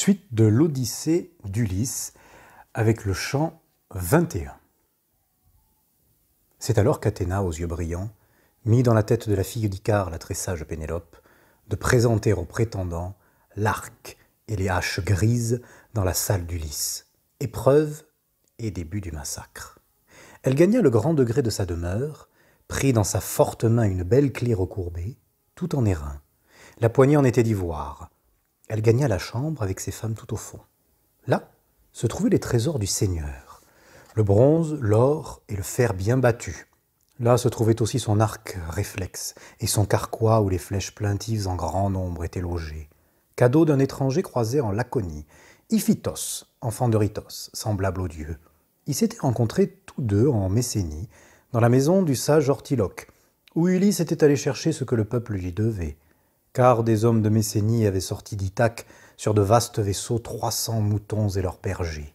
Suite de l'Odyssée d'Ulysse avec le chant 21. C'est alors qu'Athéna, aux yeux brillants, mit dans la tête de la fille d'Icare, la très sage Pénélope, de présenter aux prétendants l'arc et les haches grises dans la salle d'Ulysse, épreuve et début du massacre. Elle gagna le grand degré de sa demeure, prit dans sa forte main une belle clé recourbée, tout en airain. La poignée en était d'ivoire. Elle gagna la chambre avec ses femmes tout au fond. Là se trouvaient les trésors du Seigneur, le bronze, l'or et le fer bien battu. Là se trouvait aussi son arc réflexe et son carquois où les flèches plaintives en grand nombre étaient logées. Cadeau d'un étranger croisé en Laconie, Iphitos, enfant d'Eurytos, semblable aux dieux. Ils s'étaient rencontrés tous deux en Messénie, dans la maison du sage Ortiloque, où Ulysse était allé chercher ce que le peuple lui devait. Car des hommes de Messénie avaient sorti d'Ithaque sur de vastes vaisseaux 300 moutons et leurs bergers.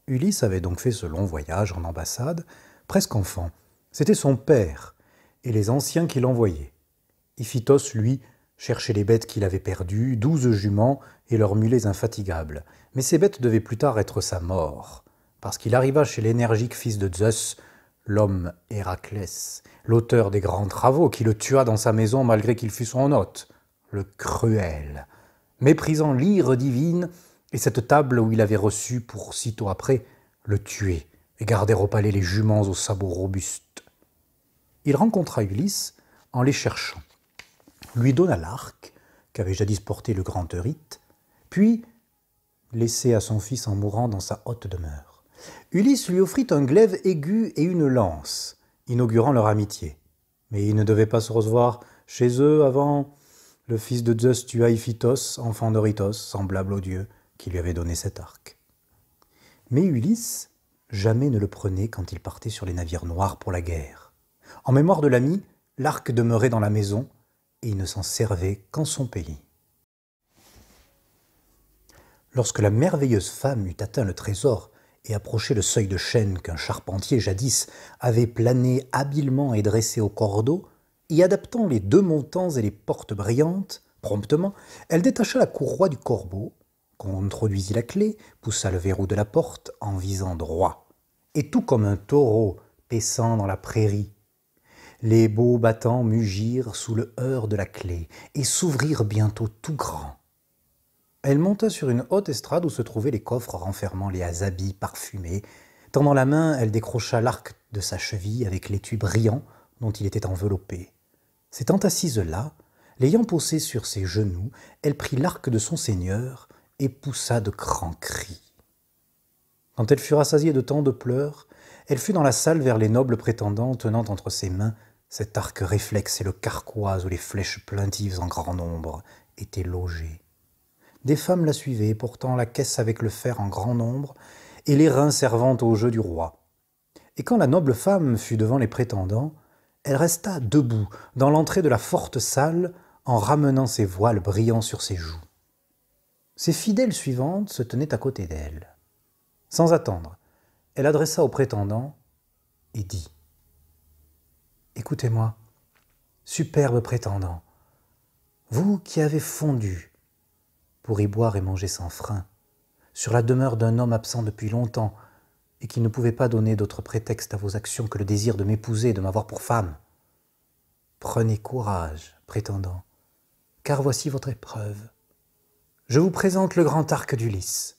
Ulysse avait donc fait ce long voyage en ambassade, presque enfant. C'était son père et les anciens qui l'envoyaient. Iphitos, lui, cherchait les bêtes qu'il avait perdues, 12 juments et leurs mulets infatigables. Mais ces bêtes devaient plus tard être sa mort, parce qu'il arriva chez l'énergique fils de Zeus, l'homme Héraclès, l'auteur des grands travaux, qui le tua dans sa maison malgré qu'il fût son hôte, le cruel, méprisant l'ire divine et cette table où il avait reçu pour sitôt après le tuer et garder au palais les juments aux sabots robustes. Il rencontra Ulysse en les cherchant, lui donna l'arc qu'avait jadis porté le grand Euryte, puis laissé à son fils en mourant dans sa haute demeure. Ulysse lui offrit un glaive aigu et une lance, inaugurant leur amitié. Mais ils ne devaient pas se recevoir chez eux avant le fils de Zeus tua Iphitos, enfant d'Eurytos, semblable au dieu, qui lui avait donné cet arc. Mais Ulysse jamais ne le prenait quand il partait sur les navires noirs pour la guerre. En mémoire de l'ami, l'arc demeurait dans la maison et il ne s'en servait qu'en son pays. Lorsque la merveilleuse femme eut atteint le trésor et approché le seuil de chêne qu'un charpentier jadis avait plané habilement et dressé au cordeau, y adaptant les 2 montants et les portes brillantes, promptement, elle détacha la courroie du corbeau, introduisit la clé, poussa le verrou de la porte en visant droit. Et tout comme un taureau paissant dans la prairie, les beaux battants mugirent sous le heurt de la clé et s'ouvrirent bientôt tout grands. Elle monta sur une haute estrade où se trouvaient les coffres renfermant les habits parfumés. Tendant la main, elle décrocha l'arc de sa cheville avec l'étui brillant dont il était enveloppé. S'étant assise là, l'ayant posé sur ses genoux, elle prit l'arc de son seigneur et poussa de grands cris. Quand elle fut rassasiée de tant de pleurs, elle fut dans la salle vers les nobles prétendants, tenant entre ses mains cet arc réflexe et le carquois où les flèches plaintives en grand nombre étaient logées. Des femmes la suivaient, portant la caisse avec le fer en grand nombre et les reins servant au jeu du roi. Et quand la noble femme fut devant les prétendants, elle resta debout dans l'entrée de la forte salle en ramenant ses voiles brillants sur ses joues. Ses fidèles suivantes se tenaient à côté d'elle. Sans attendre, elle adressa aux prétendants et dit « Écoutez-moi, superbes prétendants, vous qui avez fondu pour y boire et manger sans frein, sur la demeure d'un homme absent depuis longtemps et qui ne pouvait pas donner d'autre prétexte à vos actions que le désir de m'épouser et de m'avoir pour femme. Prenez courage, prétendants, car voici votre épreuve. Je vous présente le grand arc d'Ulysse.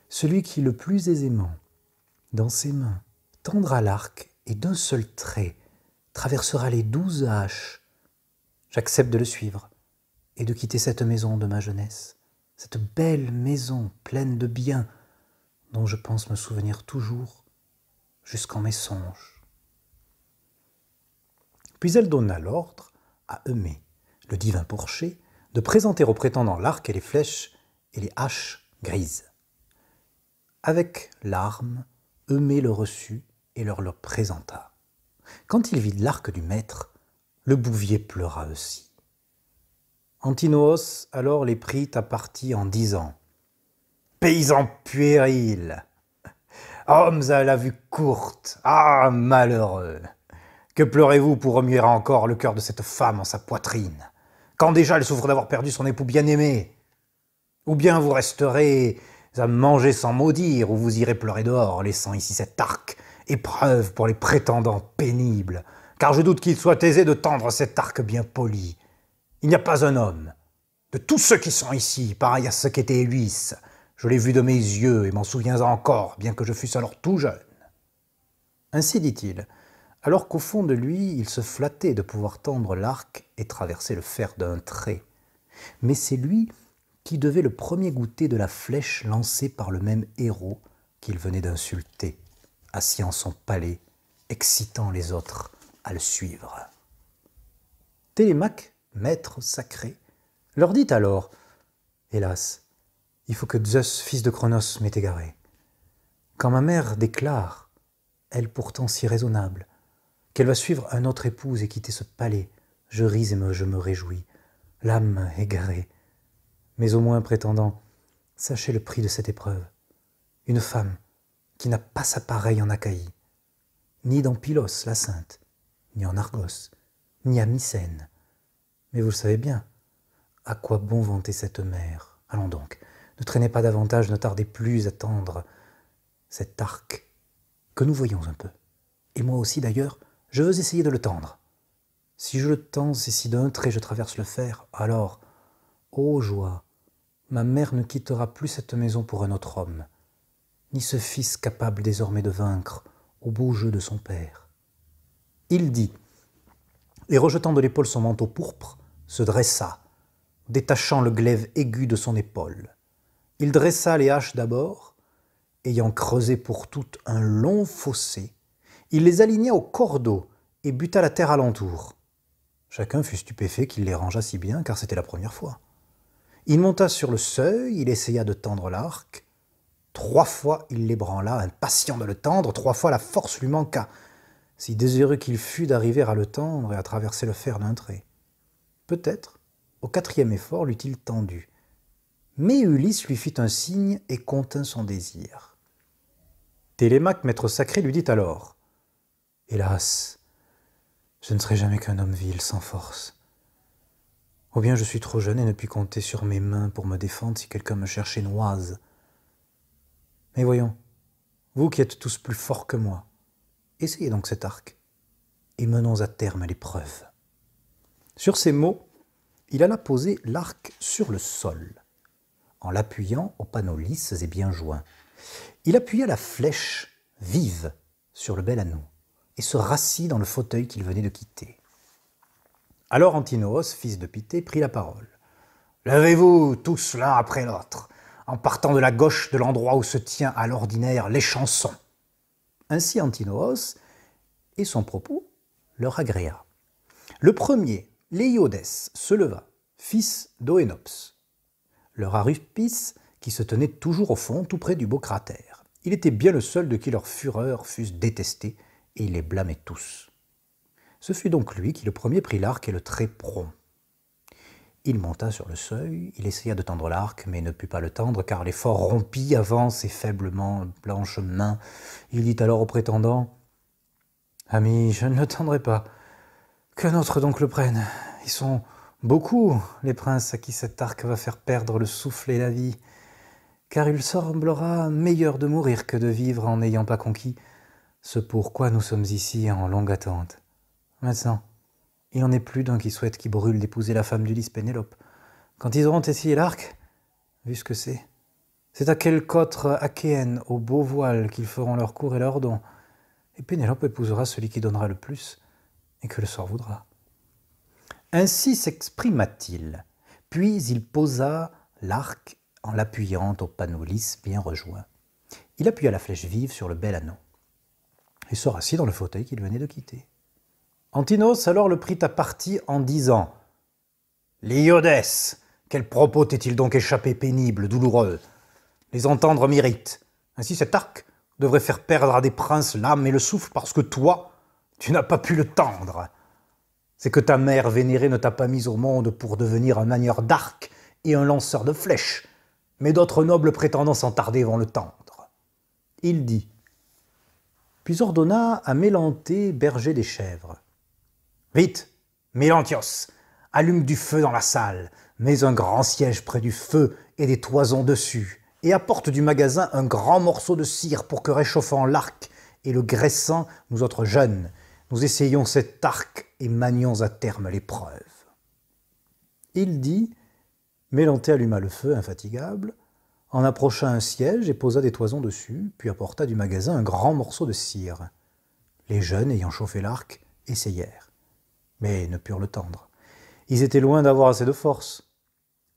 Celui qui le plus aisément, dans ses mains, tendra l'arc et d'un seul trait traversera les 12 haches. J'accepte de le suivre et de quitter cette maison de ma jeunesse, cette belle maison pleine de biens dont je pense me souvenir toujours jusqu'en mes songes. » Puis elle donna l'ordre à Eumée, le divin porcher, de présenter aux prétendants l'arc et les flèches et les haches grises. Avec larmes, Eumée le reçut et leur le présenta. Quand il vit l'arc du maître, le bouvier pleura aussi. Antinoos alors les prit à partie en disant « Paysans puérils, hommes à la vue courte, ah malheureux, que pleurez-vous pour remuer encore le cœur de cette femme en sa poitrine, quand déjà elle souffre d'avoir perdu son époux bien-aimé ? Ou bien vous resterez à manger sans maudire, ou vous irez pleurer dehors, laissant ici cet arc, épreuve pour les prétendants pénibles, car je doute qu'il soit aisé de tendre cet arc bien poli. Il n'y a pas un homme, de tous ceux qui sont ici, pareil à ce qu'était Ulysse, je l'ai vu de mes yeux et m'en souviens encore, bien que je fusse alors tout jeune. Ainsi dit-il, alors qu'au fond de lui, il se flattait de pouvoir tendre l'arc et traverser le fer d'un trait. Mais c'est lui qui devait le premier goûter de la flèche lancée par le même héros qu'il venait d'insulter, assis en son palais, excitant les autres à le suivre. Télémaque, maître sacré, leur dit alors « Hélas, il faut que Zeus, fils de Cronos, m'ait égaré. Quand ma mère déclare, elle pourtant si raisonnable, qu'elle va suivre un autre épouse et quitter ce palais, je ris et je me réjouis, l'âme égarée. Mais au moins, prétendant, sachez le prix de cette épreuve. Une femme qui n'a pas sa pareille en Achaïe, ni dans Pylos, la sainte, ni en Argos, ni à Mycène. Mais vous le savez bien, à quoi bon vanter cette mère? Allons donc, ne traînez pas davantage, ne tardez plus à tendre cet arc que nous voyons un peu. Et moi aussi d'ailleurs, je veux essayer de le tendre. Si je le tends et si d'un trait je traverse le fer, alors, ô joie, ma mère ne quittera plus cette maison pour un autre homme, ni ce fils capable désormais de vaincre au beau jeu de son père. Il dit, et rejetant de l'épaule son manteau pourpre, se dressa, détachant le glaive aigu de son épaule. Il dressa les haches d'abord, ayant creusé pour toutes un long fossé, il les aligna au cordeau et buta la terre alentour. Chacun fut stupéfait qu'il les rangea si bien, car c'était la première fois. Il monta sur le seuil, il essaya de tendre l'arc. 3 fois il l'ébranla, impatient de le tendre, 3 fois la force lui manqua, si désireux qu'il fût d'arriver à le tendre et à traverser le fer d'un trait. Peut-être, au 4e effort, l'eût-il tendu. Mais Ulysse lui fit un signe et contint son désir. Télémaque, maître sacré, lui dit alors « Hélas, je ne serai jamais qu'un homme vil, sans force. Ou bien je suis trop jeune et ne puis compter sur mes mains pour me défendre si quelqu'un me cherchait noise. Mais voyons, vous qui êtes tous plus forts que moi, essayez donc cet arc, et menons à terme l'épreuve. » Sur ces mots, il alla poser l'arc sur le sol, en l'appuyant aux panneaux lisses et bien joints. Il appuya la flèche vive sur le bel anneau, et se rassit dans le fauteuil qu'il venait de quitter. Alors Antinoos, fils de Pythée, prit la parole. « Levez-vous tous l'un après l'autre, en partant de la gauche de l'endroit où se tient à l'ordinaire l'échanson. » Ainsi Antinoos, et son propos leur agréa. Le premier, Léiodès, se leva, fils d'Oénops, leur Arupis, qui se tenait toujours au fond, tout près du beau cratère. Il était bien le seul de qui leurs fureurs fussent détestées, et il les blâmait tous. Ce fut donc lui qui le premier prit l'arc et le trait prompt. Il monta sur le seuil, il essaya de tendre l'arc, mais ne put pas le tendre, car l'effort rompit avant ses faiblement blanches mains. Il dit alors au prétendant « Ami, je ne le tendrai pas. Qu'un autre donc le prenne. Ils sont beaucoup, les princes à qui cet arc va faire perdre le souffle et la vie, car il semblera meilleur de mourir que de vivre en n'ayant pas conquis ce pourquoi nous sommes ici en longue attente. Maintenant, il n'en est plus d'un qui souhaite qui brûle d'épouser la femme d'Ulysse, Pénélope. Quand ils auront essayé l'arc, vu ce que c'est à quelque autre achéenne au beau voile qu'ils feront leur cour et leur don, et Pénélope épousera celui qui donnera le plus, et que le sort voudra. » Ainsi s'exprima-t-il, puis il posa l'arc en l'appuyant au panneau lisse bien rejoint. Il appuya la flèche vive sur le bel anneau, et se rassit dans le fauteuil qu'il venait de quitter. Antinos alors le prit à partie en disant « Léiodès, quel propos t'est-il donc échappé pénible, douloureux? Les entendre m'irrite. Ainsi cet arc devrait faire perdre à des princes l'âme et le souffle parce que toi, tu n'as pas pu le tendre. C'est que ta mère vénérée ne t'a pas mis au monde pour devenir un manieur d'arc et un lanceur de flèches, mais d'autres nobles prétendants sans tarder vont le tendre. » Il dit, puis ordonna à Mélanthée, berger des chèvres. « Vite, Mélantios, allume du feu dans la salle, Mets un grand siège près du feu et des toisons dessus, et apporte du magasin un grand morceau de cire pour que, réchauffant l'arc et le graissant, nous autres jeunes, nous essayons cet arc et manions à terme l'épreuve. Il dit, Mélenté alluma le feu, infatigable, en approcha un siège et posa des toisons dessus, puis apporta du magasin un grand morceau de cire. Les jeunes, ayant chauffé l'arc, essayèrent, mais ne purent le tendre. Ils étaient loin d'avoir assez de force.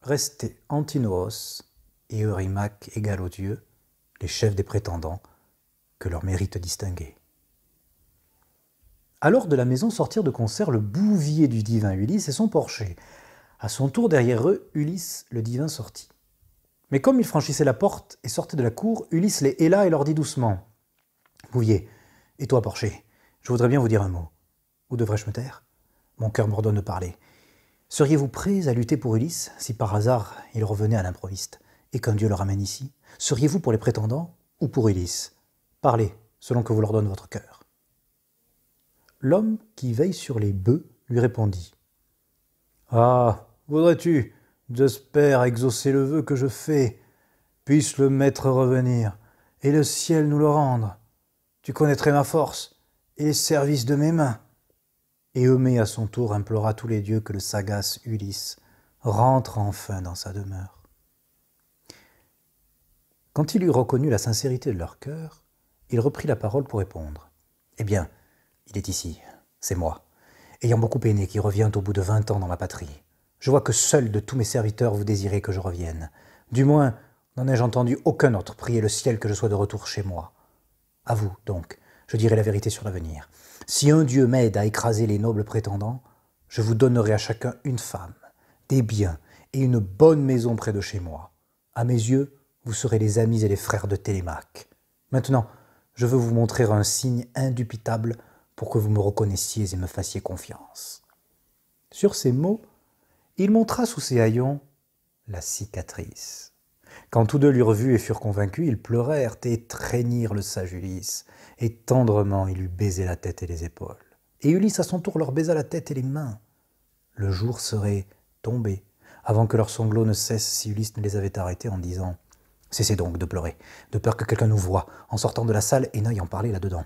Restaient Antinoos et Eurymaque égal aux dieux, les chefs des prétendants, que leur mérite distinguait. Alors de la maison sortirent de concert le bouvier du divin Ulysse et son porcher. À son tour derrière eux, Ulysse le divin sortit. Mais comme ils franchissaient la porte et sortaient de la cour, Ulysse les héla et leur dit doucement « Bouvier, et toi porcher, je voudrais bien vous dire un mot. Où devrais-je me taire ? Mon cœur m'ordonne de parler. Seriez-vous prêts à lutter pour Ulysse, si par hasard il revenait à l'improviste, et qu'un dieu le ramène ici ? Seriez-vous pour les prétendants ou pour Ulysse ? Parlez, selon que vous leur donne votre cœur. » L'homme qui veille sur les bœufs lui répondit « Ah, voudrais-tu, j'espère, exaucer le vœu que je fais, puisse le maître revenir, et le ciel nous le rendre. Tu connaîtrais ma force et les services de mes mains. » Et Eumée à son tour implora tous les dieux que le sagace Ulysse rentre enfin dans sa demeure. Quand il eut reconnu la sincérité de leur cœur, il reprit la parole pour répondre. « Eh bien, il est ici, c'est moi, ayant beaucoup peiné, qui revient au bout de 20 ans dans ma patrie. Je vois que seul de tous mes serviteurs vous désirez que je revienne. Du moins, n'en ai-je entendu aucun autre prier le ciel que je sois de retour chez moi. À vous, donc, je dirai la vérité sur l'avenir. Si un dieu m'aide à écraser les nobles prétendants, je vous donnerai à chacun une femme, des biens et une bonne maison près de chez moi. À mes yeux, vous serez les amis et les frères de Télémaque. Maintenant, je veux vous montrer un signe indubitable pour que vous me reconnaissiez et me fassiez confiance. » Sur ces mots, il montra sous ses haillons la cicatrice. Quand tous deux l'eurent vu et furent convaincus, ils pleurèrent et étreignirent le sage Ulysse, et tendrement il lui baisait la tête et les épaules. Et Ulysse à son tour leur baisa la tête et les mains. Le jour serait tombé, avant que leurs sanglots ne cessent si Ulysse ne les avait arrêtés en disant « Cessez donc de pleurer, de peur que quelqu'un nous voie, en sortant de la salle et n'aille en parler là-dedans.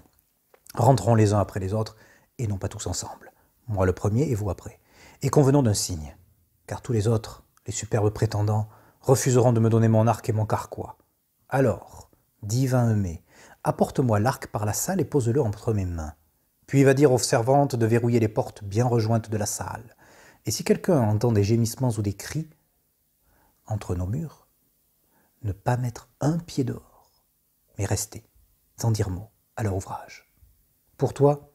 Rentrons les uns après les autres, et non pas tous ensemble, moi le premier et vous après, et convenons d'un signe, car tous les autres, les superbes prétendants, refuseront de me donner mon arc et mon carquois. Alors, divin Eumée, apporte-moi l'arc par la salle et pose-le entre mes mains. Puis va dire aux servantes de verrouiller les portes bien rejointes de la salle. Et si quelqu'un entend des gémissements ou des cris entre nos murs, ne pas mettre un pied dehors, mais rester, sans dire mot, à leur ouvrage. Pour toi,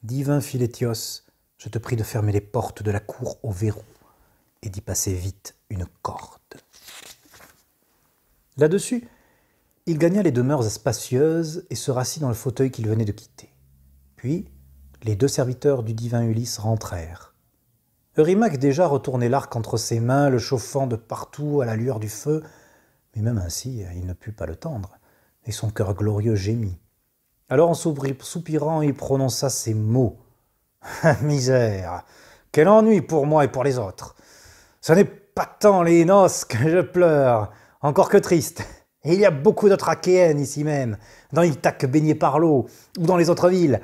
divin Philétios, je te prie de fermer les portes de la cour au verrou et d'y passer vite une corde. Là-dessus, il gagna les demeures spacieuses et se rassit dans le fauteuil qu'il venait de quitter. Puis, les deux serviteurs du divin Ulysse rentrèrent. Eurymaque déjà retournait l'arc entre ses mains, le chauffant de partout à la lueur du feu, mais même ainsi, il ne put pas le tendre, et son cœur glorieux gémit. Alors, en soupirant, il prononça ces mots. « Misère, quel ennui pour moi et pour les autres. Ce n'est pas tant les noces que je pleure, encore que triste. Et il y a beaucoup d'autres Achéennes ici même, dans Ithaque baignée par l'eau, ou dans les autres villes.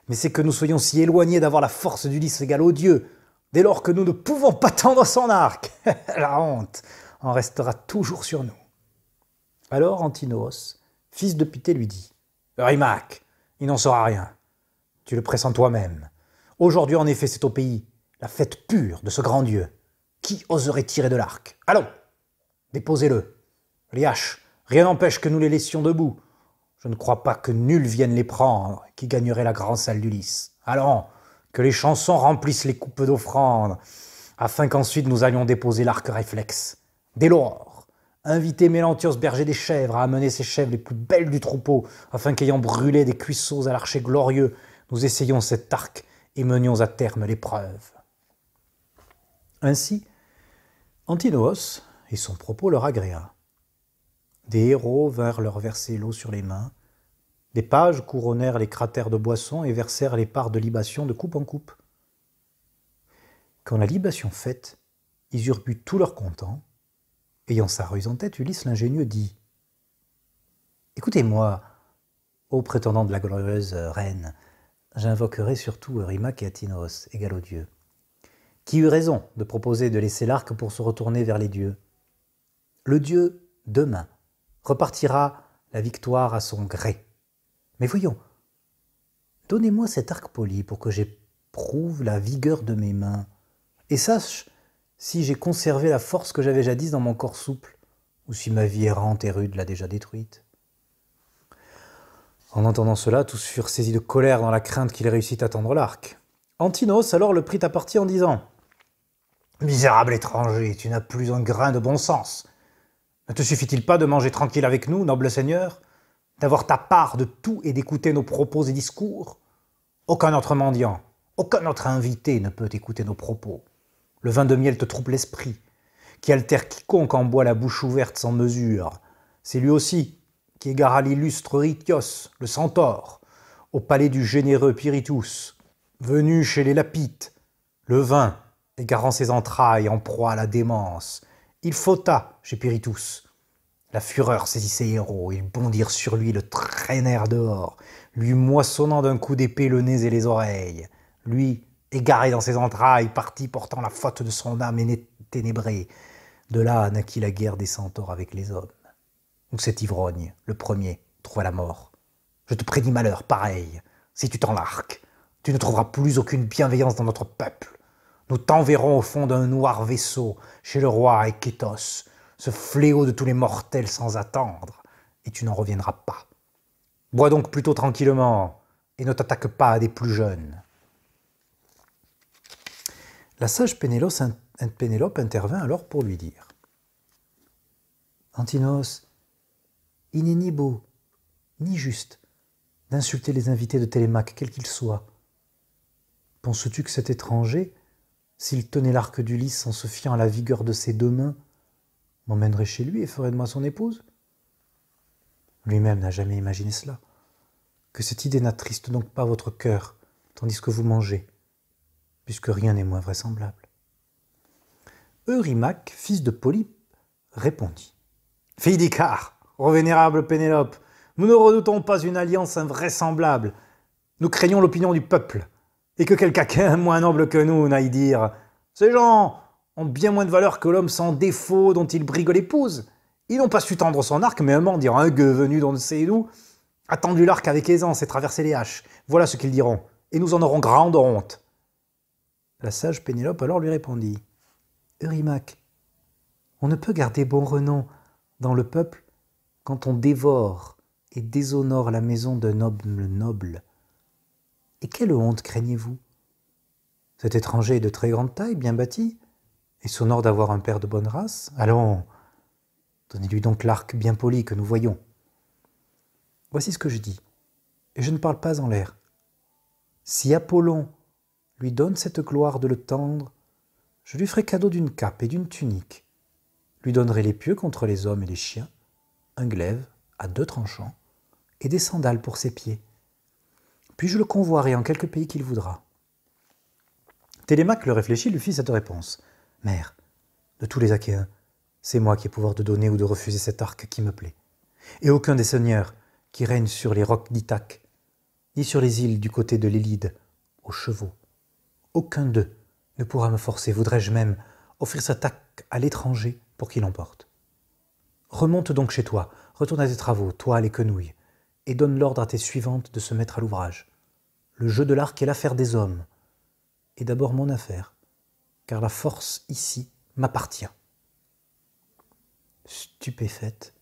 Mais c'est que nous soyons si éloignés d'avoir la force d'Ulysse égale aux dieux, dès lors que nous ne pouvons pas tendre son arc. La honte en restera toujours sur nous. » Alors Antinoos, fils de Pythée, lui dit « Eurymaque, il n'en sera rien. Tu le pressens toi-même. Aujourd'hui, en effet, c'est au pays, la fête pure de ce grand dieu. Qui oserait tirer de l'arc? Allons, déposez-le. Les haches, rien n'empêche que nous les laissions debout. Je ne crois pas que nul vienne les prendre, qui gagnerait la grande salle d'Ulysse. Allons, que les chansons remplissent les coupes d'offrande, afin qu'ensuite nous allions déposer l'arc réflexe. Dès l'aurore, invitez Mélantios, berger des chèvres, à amener ses chèvres les plus belles du troupeau, afin qu'ayant brûlé des cuisseaux à l'archer glorieux, nous essayions cet arc et menions à terme l'épreuve. » Ainsi, Antinoos et son propos leur agréa. Des héros vinrent leur verser l'eau sur les mains, des pages couronnèrent les cratères de boissons et versèrent les parts de libation de coupe en coupe. Quand la libation faite, Ils eurent bu tout leur content. Ayant sa ruse en tête, Ulysse l'ingénieux dit « Écoutez-moi, ô prétendant de la glorieuse reine, j'invoquerai surtout Eurymaque et Athinos, égal aux dieux. Qui eut raison de proposer de laisser l'arc pour se retourner vers les dieux? Le dieu, demain, repartira la victoire à son gré. Mais voyons, donnez-moi cet arc poli pour que j'éprouve la vigueur de mes mains, et sache si j'ai conservé la force que j'avais jadis dans mon corps souple, ou si ma vie errante et rude l'a déjà détruite. » En entendant cela, tous furent saisis de colère dans la crainte qu'il réussît à tendre l'arc. Antinos alors le prit à partie en disant « Misérable étranger, tu n'as plus un grain de bon sens. Ne te suffit-il pas de manger tranquille avec nous, noble seigneur, d'avoir ta part de tout et d'écouter nos propos et discours? Aucun autre mendiant, aucun autre invité ne peut écouter nos propos. Le vin de miel te trouble l'esprit, qui altère quiconque en boit la bouche ouverte sans mesure. C'est lui aussi qui égara l'illustre Rhytios, le centaure, au palais du généreux Pirithous, venu chez les Lapites. Le vin, égarant ses entrailles en proie à la démence, il fauta chez Pirithous. La fureur saisit ses héros, ils bondirent sur lui, le traînèrent dehors, lui moissonnant d'un coup d'épée le nez et les oreilles. Lui, égaré dans ses entrailles, parti portant la faute de son âme ténébrée. De là naquit la guerre des centaures avec les hommes. Où cet ivrogne, le premier, trouva la mort. Je te prédis malheur, pareil. Si tu t'en larques, tu ne trouveras plus aucune bienveillance dans notre peuple. Nous t'enverrons au fond d'un noir vaisseau, chez le roi Ékétos, ce fléau de tous les mortels sans attendre, et tu n'en reviendras pas. Bois donc plutôt tranquillement, et ne t'attaque pas à des plus jeunes. » La sage Pénélope intervint alors pour lui dire « Antinos, il n'est ni beau, ni juste d'insulter les invités de Télémaque, quels qu'ils soient. Penses-tu que cet étranger, s'il tenait l'arc d'Ulysse en se fiant à la vigueur de ses deux mains, m'emmènerait chez lui et ferait de moi son épouse? Lui-même n'a jamais imaginé cela. Que cette idée n'attriste donc pas votre cœur, tandis que vous mangez, puisque rien n'est moins vraisemblable. » Eurymaque, fils de Polype, répondit « Fille d'Icare, ô vénérable Pénélope, nous ne redoutons pas une alliance invraisemblable. Nous craignons l'opinion du peuple, et que quel caquin moins noble que nous n'aille dire « Ces gens ont bien moins de valeur que l'homme sans défaut dont ils briguent l'épouse. Ils n'ont pas su tendre son arc, mais un mendiant, un gueux venu d'on ne sait d'où, a tendu l'arc avec aisance et traversé les haches. Voilà ce qu'ils diront, et nous en aurons grande honte. » La sage Pénélope alors lui répondit « Eurymaque, on ne peut garder bon renom dans le peuple quand on dévore et déshonore la maison d'un homme noble. Et quelle honte craignez-vous? Cet étranger est de très grande taille, bien bâti, et s'honore d'avoir un père de bonne race. Allons, donnez-lui donc l'arc bien poli que nous voyons. Voici ce que je dis, et je ne parle pas en l'air. Si Apollon lui donne cette gloire de le tendre, je lui ferai cadeau d'une cape et d'une tunique, lui donnerai les pieux contre les hommes et les chiens, un glaive à 2 tranchants, et des sandales pour ses pieds. Puis je le convoierai en quelque pays qu'il voudra. » Télémaque le réfléchit, lui fit cette réponse. « Mère, de tous les Achéens, c'est moi qui ai pouvoir de donner ou de refuser cet arc qui me plaît. Et aucun des seigneurs qui règnent sur les rocs d'Ithaque, ni sur les îles du côté de l'Élide, aux chevaux, aucun d'eux ne pourra me forcer, voudrais-je même offrir cet arc à l'étranger pour qu'il l'emporte. Remonte donc chez toi, retourne à tes travaux, toile et quenouille, et donne l'ordre à tes suivantes de se mettre à l'ouvrage. Le jeu de l'arc est l'affaire des hommes, et d'abord mon affaire, car la force ici m'appartient. » Stupéfaite,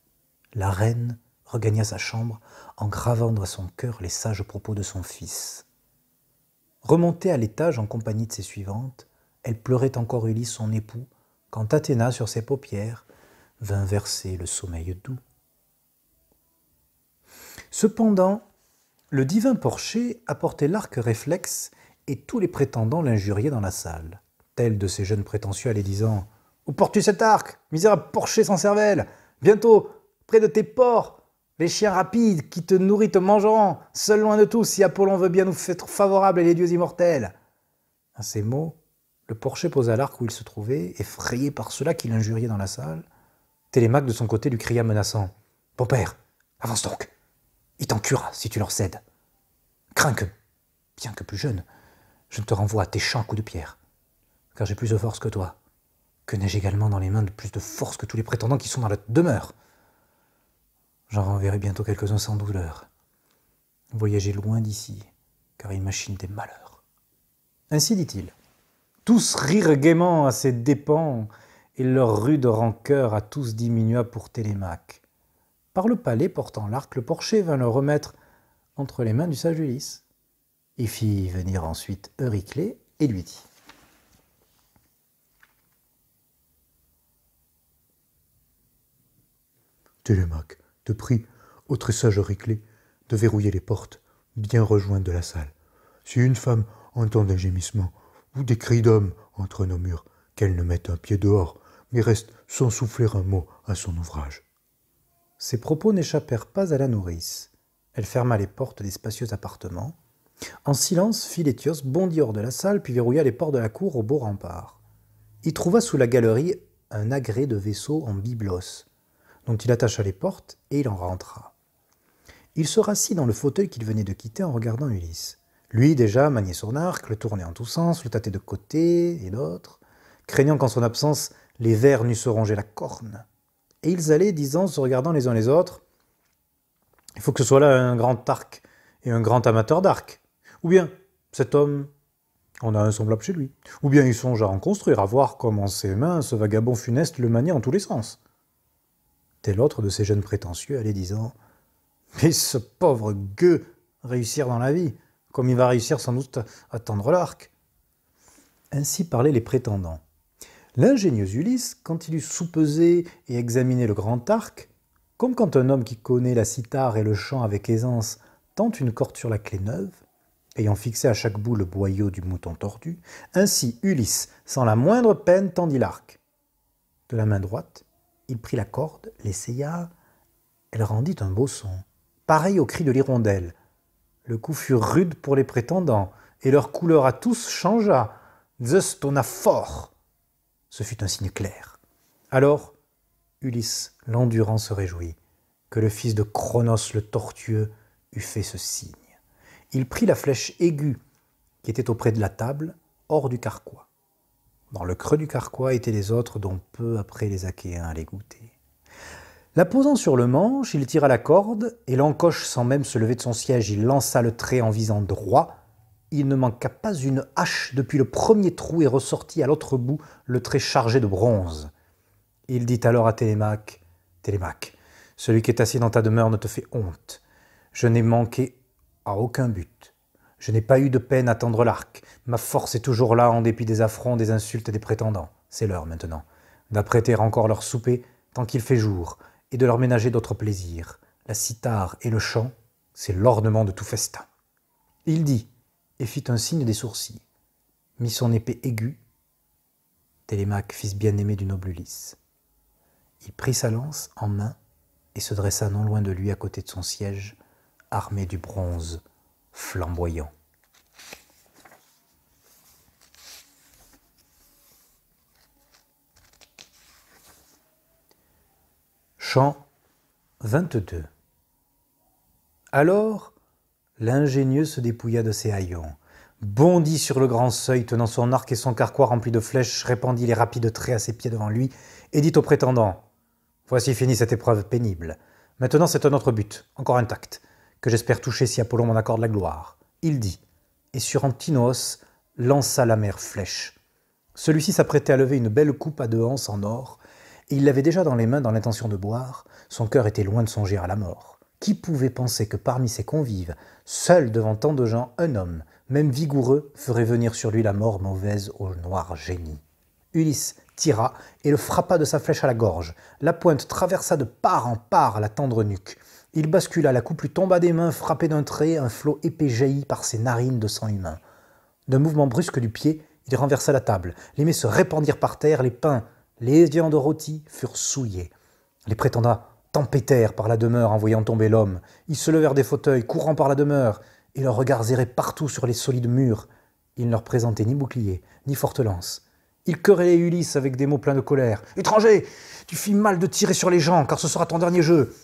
la reine regagna sa chambre en gravant dans son cœur les sages propos de son fils. Remontée à l'étage en compagnie de ses suivantes, elle pleurait encore Ulysse son époux, quand Athéna, sur ses paupières, vint verser le sommeil doux. Cependant, le divin Porché apportait l'arc réflexe et tous les prétendants l'injuriaient dans la salle. Tel de ces jeunes prétentieux allait disant « Où portes-tu cet arc, misérable Porché sans cervelle? Bientôt, près de tes porcs, les chiens rapides qui te nourrissent te mangeront, seul loin de tous si Apollon veut bien nous faire favorable et les dieux immortels. » À ces mots, Le porcher posa l'arc où il se trouvait, effrayé par cela qui l'injuriait dans la salle. Télémaque, de son côté, lui cria menaçant. « Bon père, avance donc. Il t'en tuera si tu leur cèdes. Crains que, bien que plus jeune, je ne te renvoie à tes champs à coups de pierre. Car j'ai plus de force que toi, que n'ai-je également dans les mains de plus de force que tous les prétendants qui sont dans la demeure. J'en renverrai bientôt quelques-uns sans douleur. Voyager loin d'ici, car ils machinent des malheurs. » Ainsi dit-il. Tous rirent gaiement à ses dépens, et leur rude rancœur à tous diminua pour Télémaque. Par le palais, portant l'arc, le porcher vint le remettre entre les mains du sage Ulysse. Il fit venir ensuite Euryclée et lui dit. Télémaque te prie, ô très sage Euryclée, de verrouiller les portes, bien rejointes de la salle. Si une femme entend des gémissements ou des cris d'hommes entre nos murs, qu'elle ne mette un pied dehors, mais reste sans souffler un mot à son ouvrage. Ces propos n'échappèrent pas à la nourrice. Elle ferma les portes des spacieux appartements. En silence, Philétios bondit hors de la salle, puis verrouilla les portes de la cour au beau rempart. Il trouva sous la galerie un agrès de vaisseau en byblos, dont il attacha les portes, et il en rentra. Il se rassit dans le fauteuil qu'il venait de quitter en regardant Ulysse. Lui, déjà, maniait son arc, le tournait en tous sens, le tâtait de côté et d'autre, craignant qu'en son absence, les vers n'eussent rongé la corne. Et ils allaient, disant, se regardant les uns les autres, « Il faut que ce soit là un grand arc et un grand amateur d'arc. Ou bien, cet homme, on a un semblable chez lui. Ou bien il songe à en construire, à voir comment ses mains, ce vagabond funeste, le manie en tous les sens. » Tel autre de ces jeunes prétentieux allait disant « Mais ce pauvre gueux réussir dans la vie, comme il va réussir sans doute à tendre l'arc. » Ainsi parlaient les prétendants. L'ingénieux Ulysse, quand il eut soupesé et examiné le grand arc, comme quand un homme qui connaît la cithare et le chant avec aisance tente une corde sur la clé neuve, ayant fixé à chaque bout le boyau du mouton tordu, ainsi Ulysse, sans la moindre peine, tendit l'arc. De la main droite, il prit la corde, l'essaya, elle rendit un beau son, pareil au cri de l'hirondelle. Le coup fut rude pour les prétendants, et leur couleur à tous changea. Zeus tonna fort. Ce fut un signe clair. Alors, Ulysse, l'endurant, se réjouit que le fils de Cronos le tortueux eût fait ce signe. Il prit la flèche aiguë qui était auprès de la table, hors du carquois. Dans le creux du carquois étaient les autres dont peu après les Achéens allaient goûter. La posant sur le manche, il tira la corde, et l'encoche sans même se lever de son siège, il lança le trait en visant droit. Il ne manqua pas une hache depuis le premier trou et ressortit à l'autre bout le trait chargé de bronze. Il dit alors à Télémaque, « Télémaque, celui qui est assis dans ta demeure ne te fait honte. Je n'ai manqué à aucun but. Je n'ai pas eu de peine à tendre l'arc. Ma force est toujours là en dépit des affronts, des insultes et des prétendants. C'est l'heure maintenant d'apprêter encore leur souper tant qu'il fait jour et de leur ménager d'autres plaisirs. La cithare et le chant, c'est l'ornement de tout festin. » Il dit, et fit un signe des sourcils, mit son épée aiguë. Télémaque, fils bien-aimé du noble Ulysse. Il prit sa lance en main et se dressa non loin de lui à côté de son siège, armé du bronze flamboyant. Chant 22. Alors, l'ingénieux se dépouilla de ses haillons, bondit sur le grand seuil tenant son arc et son carquois rempli de flèches, répandit les rapides traits à ses pieds devant lui et dit au prétendant « Voici fini cette épreuve pénible. Maintenant c'est un autre but, encore intact, que j'espère toucher si Apollon m'en accorde la gloire. » Il dit, et sur Antinos lança la mère flèche. Celui-ci s'apprêtait à lever une belle coupe à 2 anses en or, et il l'avait déjà dans les mains dans l'intention de boire. Son cœur était loin de songer à la mort. Qui pouvait penser que parmi ses convives, seul devant tant de gens, un homme, même vigoureux, ferait venir sur lui la mort mauvaise au noir génie. Ulysse tira et le frappa de sa flèche à la gorge. La pointe traversa de part en part la tendre nuque. Il bascula, la coupe lui tomba des mains, frappé d'un trait, un flot épais jaillit par ses narines de sang humain. D'un mouvement brusque du pied, il renversa la table. Les mets se répandirent par terre, les pains, les viandes rôties furent souillés. Les prétendants tempêtèrent par la demeure en voyant tomber l'homme. Ils se levèrent des fauteuils, courant par la demeure, et leurs regards erraient partout sur les solides murs. Il ne leur présentait ni bouclier, ni forte lance. Il querellait Ulysse avec des mots pleins de colère. « Étranger, tu fis mal de tirer sur les gens, car ce sera ton dernier jeu.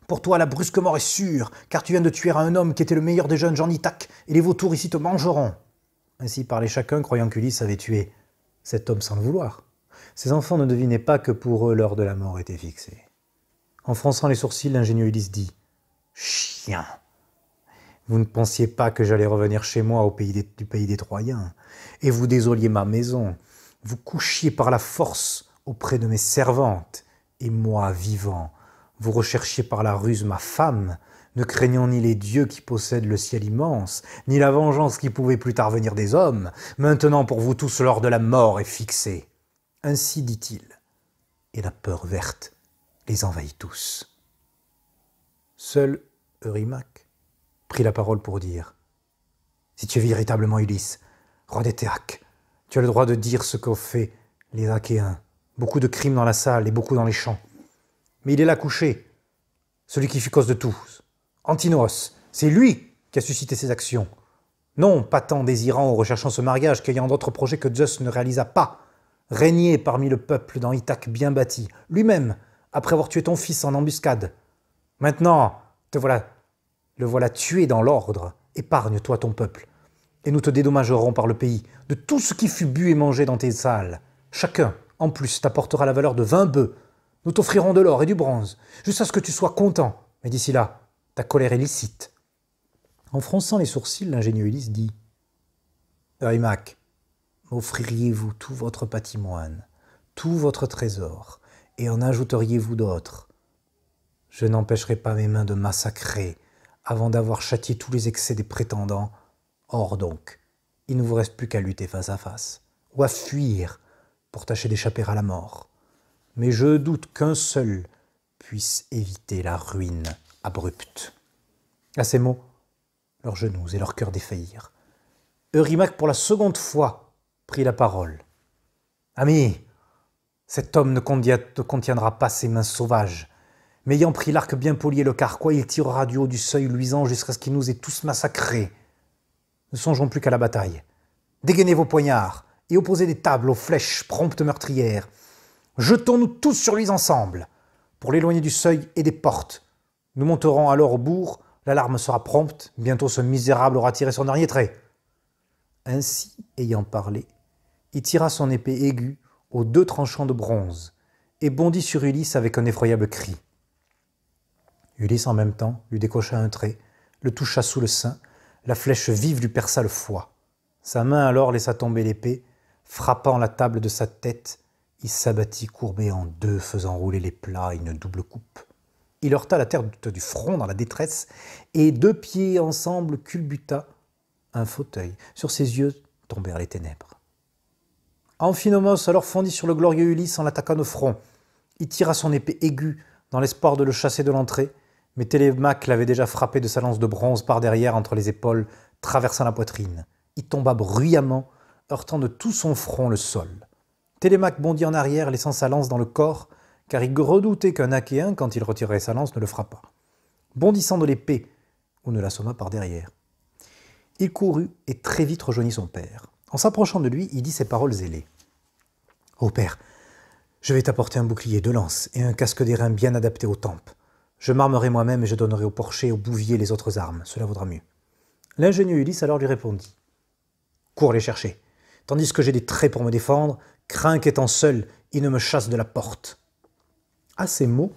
Pour toi, la brusque mort est sûre, car tu viens de tuer un homme qui était le meilleur des jeunes gens d'Ithaque, et les vautours ici te mangeront. » Ainsi parlait chacun, croyant qu'Ulysse avait tué cet homme sans le vouloir. Ses enfants ne devinaient pas que pour eux l'heure de la mort était fixée. En fronçant les sourcils, l'ingénieux Ulysse dit « Chien, vous ne pensiez pas que j'allais revenir chez moi du pays des Troyens, et vous désoliez ma maison. Vous couchiez par la force auprès de mes servantes, et moi, vivant, vous recherchiez par la ruse ma femme, ne craignant ni les dieux qui possèdent le ciel immense, ni la vengeance qui pouvait plus tard venir des hommes. Maintenant pour vous tous l'heure de la mort est fixée. » Ainsi dit-il, et la peur verte les envahit tous. Seul Eurymaque prit la parole pour dire « Si tu es véritablement Ulysse, roi des Théaques, tu as le droit de dire ce qu'ont fait les Achéens. Beaucoup de crimes dans la salle et beaucoup dans les champs. Mais il est là couché, celui qui fut cause de tout. Antinos, c'est lui qui a suscité ces actions. Non, pas tant désirant ou recherchant ce mariage qu'ayant d'autres projets que Zeus ne réalisa pas. Régner parmi le peuple dans Ithaque bien bâti, lui-même, après avoir tué ton fils en embuscade. Maintenant, le voilà tué dans l'ordre. Épargne-toi ton peuple, et nous te dédommagerons par le pays de tout ce qui fut bu et mangé dans tes salles. Chacun, en plus, t'apportera la valeur de 20 bœufs. Nous t'offrirons de l'or et du bronze, jusqu'à ce que tu sois content. Mais d'ici là, ta colère est licite. » En fronçant les sourcils, l'ingénieux Ulysse dit « Eurymaque, m'offririez-vous tout votre patrimoine, tout votre trésor, et en ajouteriez-vous d'autres? Je n'empêcherai pas mes mains de massacrer avant d'avoir châtié tous les excès des prétendants. Or donc, il ne vous reste plus qu'à lutter face à face, ou à fuir pour tâcher d'échapper à la mort. Mais je doute qu'un seul puisse éviter la ruine abrupte. » À ces mots, leurs genoux et leurs cœurs défaillirent. Eurymaque, pour la seconde fois, prit la parole. « Ami, cet homme ne contiendra pas ses mains sauvages. Mais ayant pris l'arc bien poli et le carquois, il tirera du haut du seuil luisant jusqu'à ce qu'il nous ait tous massacrés. Ne songeons plus qu'à la bataille. Dégainez vos poignards et opposez des tables aux flèches promptes meurtrières. Jetons-nous tous sur lui ensemble, pour l'éloigner du seuil et des portes. Nous monterons alors au bourg, l'alarme sera prompte, bientôt ce misérable aura tiré son dernier trait. » Ainsi, ayant parlé, il tira son épée aiguë aux 2 tranchants de bronze et bondit sur Ulysse avec un effroyable cri. Ulysse, en même temps, lui décocha un trait, le toucha sous le sein, la flèche vive lui perça le foie. Sa main alors laissa tomber l'épée, frappant la table de sa tête, il s'abattit courbé en 2, faisant rouler les plats à une double coupe. Il heurta la terre du front dans la détresse, et 2 pieds ensemble culbuta un fauteuil. Sur ses yeux tombèrent les ténèbres. Amphinomos alors fondit sur le glorieux Ulysse en l'attaquant au front. Il tira son épée aiguë dans l'espoir de le chasser de l'entrée, mais Télémaque l'avait déjà frappé de sa lance de bronze par derrière entre les épaules, traversant la poitrine. Il tomba bruyamment, heurtant de tout son front le sol. Télémaque bondit en arrière, laissant sa lance dans le corps, car il redoutait qu'un Achéen, quand il retirerait sa lance, ne le frappât. Bondissant de l'épée, ou ne l'assomma par derrière. Il courut et très vite rejoignit son père. En s'approchant de lui, il dit ces paroles ailées. « Ô père, je vais t'apporter un bouclier, 2 lances et un casque d'airain bien adapté aux tempes. Je m'armerai moi-même et je donnerai au porcher et au bouvier les autres armes, cela vaudra mieux. » L'ingénieux Ulysse alors lui répondit. « Cours les chercher, tandis que j'ai des traits pour me défendre, crains qu'étant seul, il ne me chasse de la porte. » À ces mots,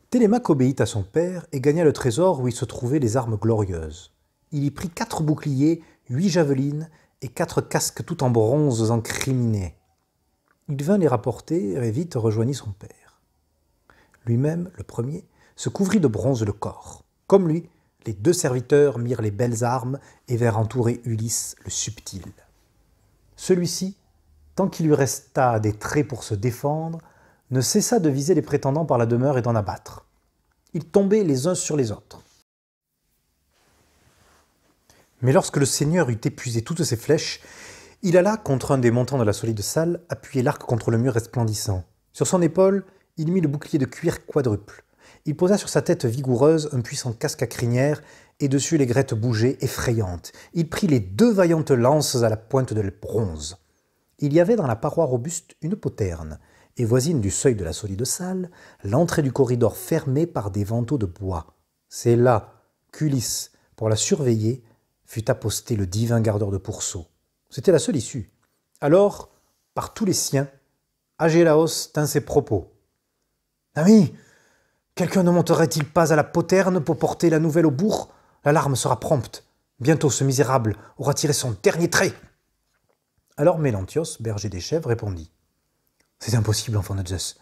Télémaque obéit à son père et gagna le trésor où il se trouvaient les armes glorieuses. Il y prit 4 boucliers, 8 javelines et 4 casques tout en bronze encriminés. Il vint les rapporter et vite rejoignit son père. Lui-même, le premier, se couvrit de bronze le corps. Comme lui, les 2 serviteurs mirent les belles armes et vinrent entourer Ulysse le subtil. Celui-ci, tant qu'il lui resta des traits pour se défendre, ne cessa de viser les prétendants par la demeure et d'en abattre. Ils tombaient les uns sur les autres. Mais lorsque le seigneur eut épuisé toutes ses flèches, il alla contre un des montants de la solide salle, appuyer l'arc contre le mur resplendissant. Sur son épaule, il mit le bouclier de cuir quadruple. Il posa sur sa tête vigoureuse un puissant casque à crinière et dessus les grettes bougeaient, effrayantes. Il prit les 2 vaillantes lances à la pointe de bronze. Il y avait dans la paroi robuste une poterne, et voisine du seuil de la solide salle, l'entrée du corridor fermée par des vantaux de bois. C'est là qu'Ulysse, pour la surveiller, fut aposté le divin gardeur de pourceaux. C'était la seule issue. Alors, par tous les siens, Agélaos tint ses propos. « Ami, quelqu'un ne monterait-il pas à la poterne pour porter la nouvelle au bourg ? L'alarme sera prompte. Bientôt ce misérable aura tiré son dernier trait. » Alors Mélantios, berger des chèvres, répondit. « C'est impossible, enfant de Zeus.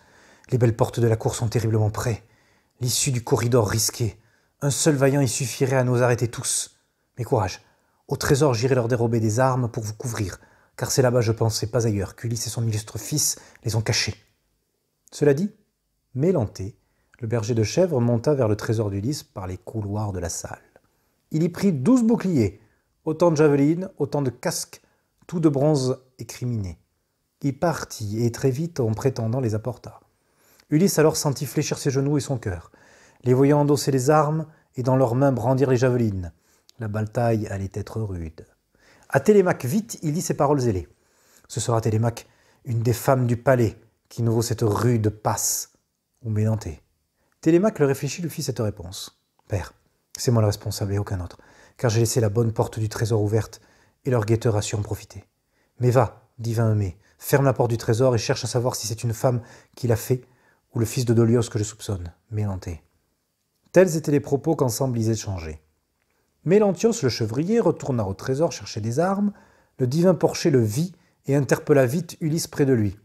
Les belles portes de la cour sont terriblement près. L'issue du corridor risquée. Un seul vaillant y suffirait à nous arrêter tous. Mais courage. Au trésor, j'irai leur dérober des armes pour vous couvrir, car c'est là-bas, je pense, et pas ailleurs, qu'Ulysse et son illustre fils les ont cachés. » Cela dit, Mélanté, le berger de chèvres, monta vers le trésor d'Ulysse par les couloirs de la salle. Il y prit 12 boucliers, autant de javelines, autant de casques, tout de bronze écriminé. Il partit et très vite en prétendant les apporta. Ulysse alors sentit fléchir ses genoux et son cœur, les voyant endosser les armes et dans leurs mains brandir les javelines. La bataille allait être rude. À Télémaque, vite, il dit ces paroles zélées. Ce sera Télémaque, une des femmes du palais, qui nous vaut cette rude passe. Ou Mélanté. Télémaque le réfléchit, lui fit cette réponse. Père, c'est moi le responsable et aucun autre, car j'ai laissé la bonne porte du trésor ouverte, et leur guetteur a su en profiter. Mais va, divin Eumée, ferme la porte du trésor et cherche à savoir si c'est une femme qui l'a fait, ou le fils de Dolios que je soupçonne, Mélanté. Tels étaient les propos qu'ensemble ils échangeaient. Mélantios, le chevrier, retourna au trésor chercher des armes. Le divin Porcher le vit et interpella vite Ulysse près de lui.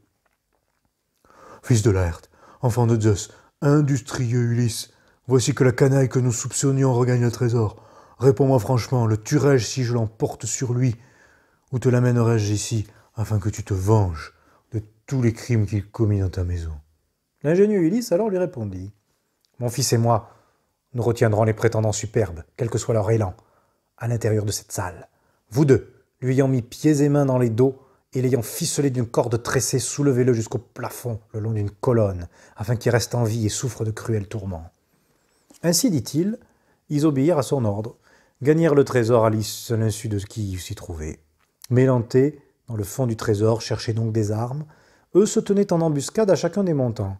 « Fils de Laerte, enfant de Zeus, industrieux Ulysse, voici que la canaille que nous soupçonnions regagne le trésor. Réponds-moi franchement, le tuerais-je si je l'emporte sur lui, ou te l'amènerais-je ici, afin que tu te venges de tous les crimes qu'il commit dans ta maison ?» L'ingénieux Ulysse alors lui répondit. « Mon fils et moi, nous retiendrons les prétendants superbes, quel que soit leur élan, à l'intérieur de cette salle. Vous deux, lui ayant mis pieds et mains dans les dos et l'ayant ficelé d'une corde tressée, soulevez-le jusqu'au plafond, le long d'une colonne, afin qu'il reste en vie et souffre de cruels tourments. » Ainsi dit-il, ils obéirent à son ordre, gagnèrent le trésor à l'insu de qui s'y trouvait. Mélanté, dans le fond du trésor, cherchait donc des armes. Eux se tenaient en embuscade à chacun des montants.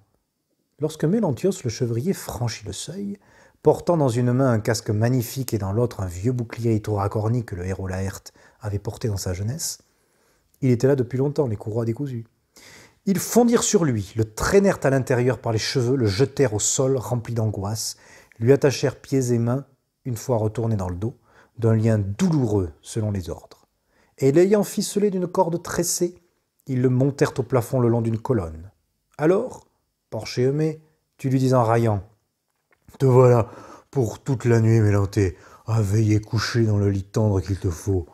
Lorsque Mélantios, le chevrier, franchit le seuil, portant dans une main un casque magnifique et dans l'autre un vieux bouclier étouracorni que le héros Laerte avait porté dans sa jeunesse, il était là depuis longtemps, les courroies décousues. Ils fondirent sur lui, le traînèrent à l'intérieur par les cheveux, le jetèrent au sol rempli d'angoisse, lui attachèrent pieds et mains, une fois retourné dans le dos, d'un lien douloureux selon les ordres. Et l'ayant ficelé d'une corde tressée, ils le montèrent au plafond le long d'une colonne. Alors, Porcher Eumée, tu lui dis en raillant, « Te voilà, pour toute la nuit, Mélanté, à veiller couché dans le lit tendre qu'il te faut.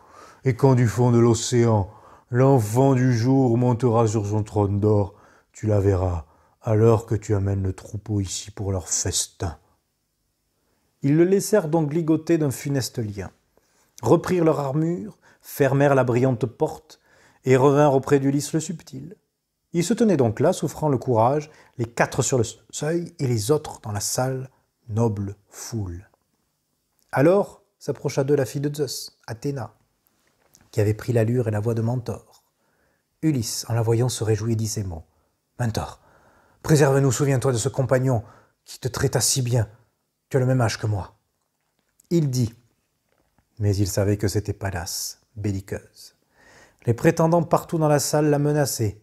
Et quand du fond de l'océan, l'enfant du jour montera sur son trône d'or, tu la verras, à l'heure que tu amènes le troupeau ici pour leur festin. » Ils le laissèrent donc ligoter d'un funeste lien, reprirent leur armure, fermèrent la brillante porte et revinrent auprès d'Ulysse le subtil. Ils se tenaient donc là, souffrant le courage, les 4 sur le seuil et les autres dans la salle, noble foule. Alors s'approcha d'eux la fille de Zeus, Athéna, qui avait pris l'allure et la voix de Mentor. Ulysse, en la voyant, se réjouit et dit ces mots. « Mentor, préserve-nous, souviens-toi de ce compagnon qui te traita si bien. Tu as le même âge que moi. » Il dit, mais il savait que c'était Pallas, belliqueuse. Les prétendants partout dans la salle la menaçaient.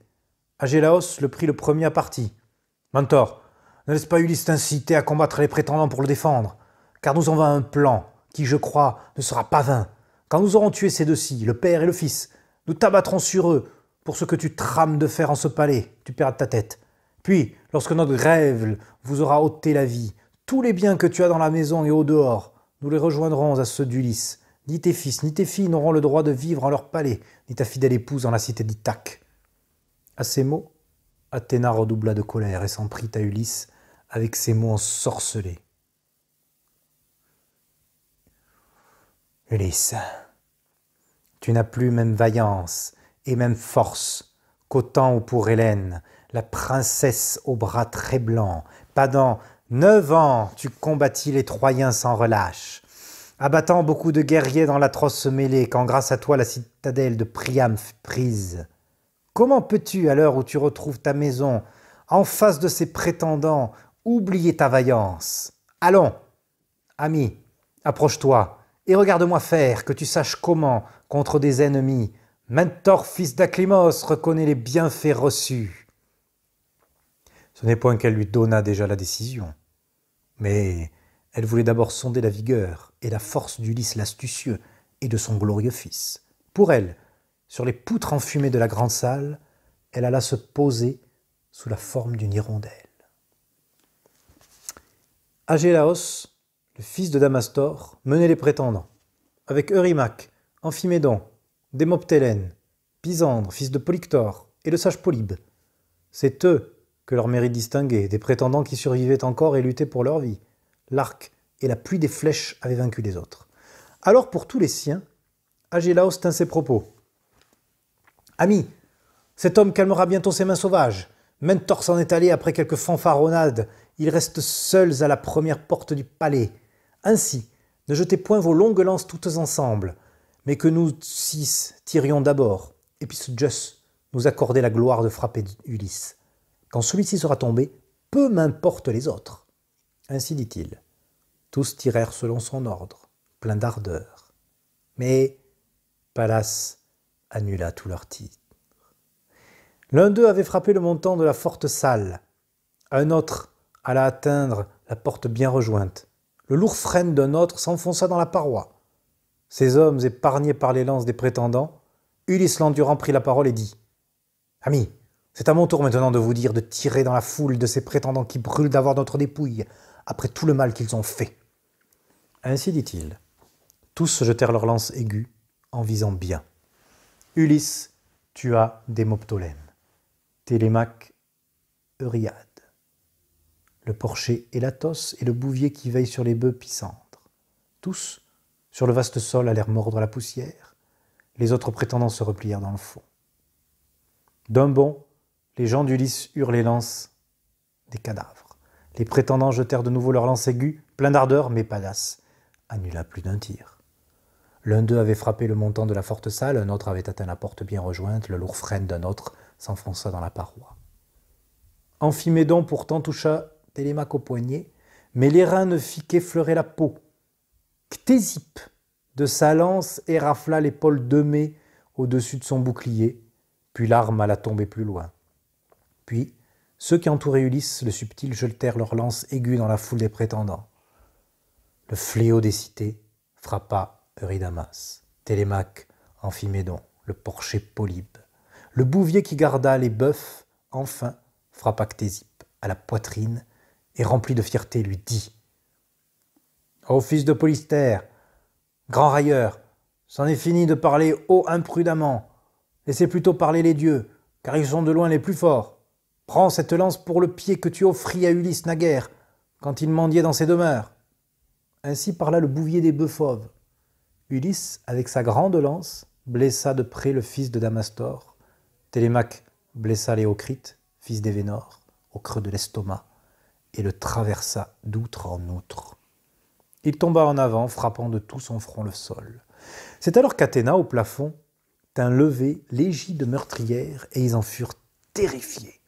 Agélaos le prit le premier à partie. « Mentor, ne laisse pas Ulysse t'inciter à combattre les prétendants pour le défendre, car nous en va un plan qui, je crois, ne sera pas vain. Quand nous aurons tué ces deux-ci, le père et le fils, nous t'abattrons sur eux pour ce que tu trames de faire en ce palais, tu perdras ta tête. Puis, lorsque notre grève vous aura ôté la vie, tous les biens que tu as dans la maison et au dehors, nous les rejoindrons à ceux d'Ulysse. Ni tes fils, ni tes filles n'auront le droit de vivre en leur palais, ni ta fidèle épouse dans la cité d'Ithaque. » À ces mots, Athéna redoubla de colère et s'en prit à Ulysse avec ces mots ensorcelés. « Ulysse, tu n'as plus même vaillance et même force qu'au temps où pour Hélène, la princesse aux bras très blancs, pendant 9 ans tu combattis les Troyens sans relâche. abattant beaucoup de guerriers dans l'atroce mêlée, quand grâce à toi la citadelle de Priam fut prise. Comment peux-tu, à l'heure où tu retrouves ta maison, en face de ces prétendants, oublier ta vaillance? Allons, ami, approche-toi, et regarde-moi faire, que tu saches comment, contre des ennemis, Mentor, fils d'Aclymos, reconnaît les bienfaits reçus. Ce n'est point qu'elle lui donna déjà la décision, mais elle voulait d'abord sonder la vigueur et la force d'Ulysse l'astucieux et de son glorieux fils. Pour elle, sur les poutres enfumées de la grande salle, elle alla se poser sous la forme d'une hirondelle. Agélaos, le fils de Damastor, menait les prétendants, avec Eurymaque, Amphimédon, Démoptélène, Pisandre, fils de Polyctor, et le sage Polybe. C'est eux que leur mérite distinguait, des prétendants qui survivaient encore et luttaient pour leur vie. L'arc et la pluie des flèches avaient vaincu les autres. Alors pour tous les siens, Agélaos tint ses propos. « Ami, cet homme calmera bientôt ses mains sauvages. Mentor s'en est allé après quelques fanfaronnades. Ils restent seuls à la première porte du palais. Ainsi, ne jetez point vos longues lances toutes ensemble, mais que nous 6 tirions d'abord, et puis Zeus nous accorder la gloire de frapper Ulysse. Quand celui-ci sera tombé, peu m'importe les autres. » Ainsi dit-il. Tous tirèrent selon son ordre, pleins d'ardeur. Mais Pallas annula tous leurs tirs. L'un d'eux avait frappé le montant de la forte salle. Un autre alla atteindre la porte bien rejointe. Le lourd frêne d'un autre s'enfonça dans la paroi. Ces hommes, épargnés par les lances des prétendants, Ulysse l'endurant prit la parole et dit « Amis, c'est à mon tour maintenant de vous dire de tirer dans la foule de ces prétendants qui brûlent d'avoir notre dépouille, après tout le mal qu'ils ont fait. » Ainsi dit-il. Tous jetèrent leurs lances aiguës, en visant bien. Ulysse tua Démoptolème, Télémaque, Euryade, le porcher Élatos et le bouvier qui veille sur les bœufs Pisandre. Tous, sur le vaste sol, allèrent mordre la poussière. Les autres prétendants se replièrent dans le fond. D'un bond, les gens d'Ulysse eurent les lances des cadavres. Les prétendants jetèrent de nouveau leurs lances aiguës, pleins d'ardeur, mais Pallas annula plus d'un tir. L'un d'eux avait frappé le montant de la forte salle, un autre avait atteint la porte bien rejointe, le lourd frêne d'un autre s'enfonça dans la paroi. Amphimédon pourtant toucha Télémaque au poignet, mais l'airain ne fit qu'effleurer la peau. Ctésippe, de sa lance, érafla l'épaule d'Eumée au-dessus de son bouclier, puis l'arme alla tomber plus loin. Puis, ceux qui entouraient Ulysse, le subtil, jetèrent leurs lances aiguës dans la foule des prétendants. Le fléau des cités frappa Eurydamas, Télémaque, Amphimédon, le porcher Polybe. Le bouvier qui garda les bœufs, enfin, frappa Ctésippe à la poitrine et, rempli de fierté, lui dit « Ô fils de Polystère, grand railleur, c'en est fini de parler haut imprudemment. Laissez plutôt parler les dieux, car ils sont de loin les plus forts. Prends cette lance pour le pied que tu offris à Ulysse naguère, quand il mendiait dans ses demeures. » Ainsi parla le bouvier des bœufs fauves. Ulysse, avec sa grande lance, blessa de près le fils de Damastor. Télémaque blessa Léocrite, fils d'Événor, au creux de l'estomac, et le traversa d'outre en outre. Il tomba en avant, frappant de tout son front le sol. C'est alors qu'Athéna, au plafond, tint lever l'égide meurtrière, et ils en furent terrifiés.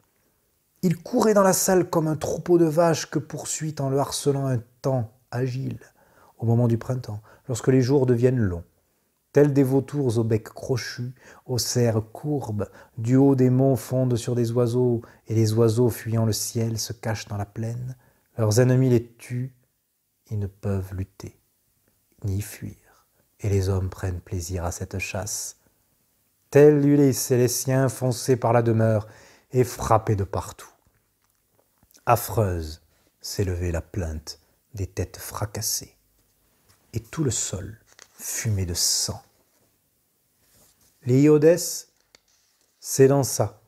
Ils couraient dans la salle comme un troupeau de vaches que poursuit en le harcelant un temps agile, au moment du printemps, lorsque les jours deviennent longs. Tels des vautours au bec crochu, aux serres courbes, du haut des monts fondent sur des oiseaux, et les oiseaux, fuyant le ciel, se cachent dans la plaine. Leurs ennemis les tuent, ils ne peuvent lutter, ni fuir, et les hommes prennent plaisir à cette chasse. Tels Ulysse et les siens foncés par la demeure, et frappés de partout. Affreuse s'élevait la plainte des têtes fracassées, et tout le sol fumé de sang. Léiodès s'élança,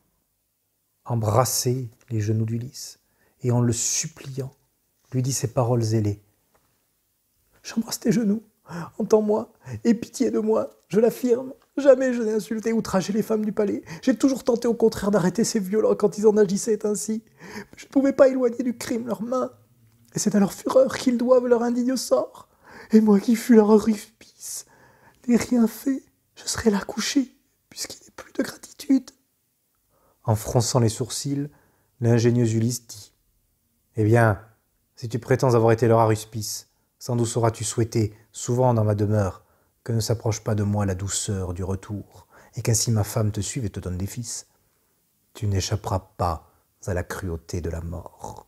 embrassait les genoux d'Ulysse, et en le suppliant, lui dit ces paroles ailées. « J'embrasse tes genoux, entends-moi, aie pitié de moi, je l'affirme. Jamais je n'ai insulté ou outragé les femmes du palais. J'ai toujours tenté au contraire d'arrêter ces violents quand ils en agissaient ainsi. Je ne pouvais pas éloigner du crime leurs mains, et c'est à leur fureur qu'ils doivent leur indigne sort. et moi qui fus leur aruspice, n'ai rien fait, je serais là couché, puisqu'il n'est plus de gratitude. » En fronçant les sourcils, l'ingénieux Ulysse dit « Eh bien, si tu prétends avoir été leur aruspice, sans doute auras-tu souhaité, souvent dans ma demeure, que ne s'approche pas de moi la douceur du retour, et qu'ainsi ma femme te suive et te donne des fils. Tu n'échapperas pas à la cruauté de la mort. »